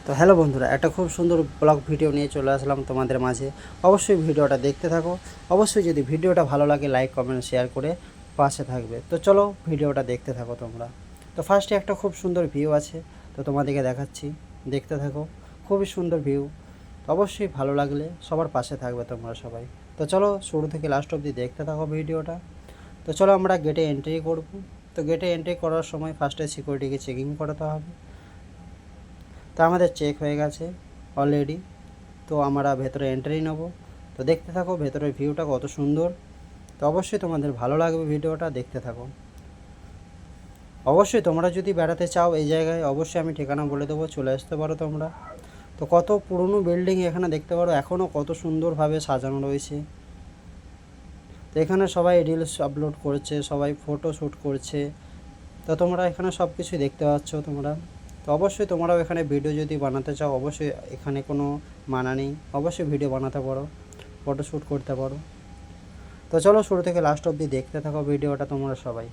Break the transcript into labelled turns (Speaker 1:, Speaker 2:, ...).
Speaker 1: তো হ্যালো বন্ধুরা, একটা খুব সুন্দর ব্লগ ভিডিও নিয়ে চলে আসলাম তোমাদের মাঝে। অবশ্যই ভিডিওটা দেখতে থাকো। অবশ্যই যদি ভিডিওটা ভালো লাগে লাইক কমেন্ট শেয়ার করে পাশে থাকবে। তো চলো ভিডিওটা দেখতে থাকো তোমরা। তো ফার্স্টে একটা খুব সুন্দর ভিউ আছে, তো তোমাদেরকে দেখাচ্ছি, দেখতে থাকো। খুবই সুন্দর ভিউ। তো অবশ্যই ভালো লাগলে সবার পাশে থাকবে তোমরা সবাই। তো চলো শুরু থেকে লাস্ট অবধি দেখতে থাকো ভিডিওটা। তো চলো আমরা গেটে এন্ট্রি করব। তো গেটে এন্ট্রি করার সময় ফার্স্টে সিকিউরিটিকে চেকিং করাতে হবে। তো আমাদের চেক হয়ে গেছে অলরেডি। তো আমরা ভেতরে এন্ট্রি নেব। তো দেখতে থাকো ভেতরের ভিউটা কত সুন্দর। তো অবশ্যই তোমাদের ভালো লাগবে, ভিডিওটা দেখতে থাকো। অবশ্যই তোমরা যদি বেড়াতে চাও এই জায়গায়, অবশ্যই আমি ঠিকানা বলে দেবো, চলে আসতে পারো তোমরা। তো কত পুরনো বিল্ডিং এখানে দেখতে পারো, এখনও কত সুন্দরভাবে সাজানো রয়েছে। তো এখানে সবাই রিলস আপলোড করছে, সবাই ফটো শ্যুট করছে। তো তোমরা এখানে সব কিছুই দেখতে পাচ্ছ তোমরা। তো অবশ্যই তোমরাও এখানে ভিডিও যদি বানাতে চাও, অবশ্যই এখানে কোনো মানা নেই, অবশ্যই ভিডিও বানাতে পারো, ফটো শ্যুট করতে পারো। তো চলো শুরু থেকে লাস্ট অবধি দেখতে থাকো ভিডিওটা তোমরা সবাই।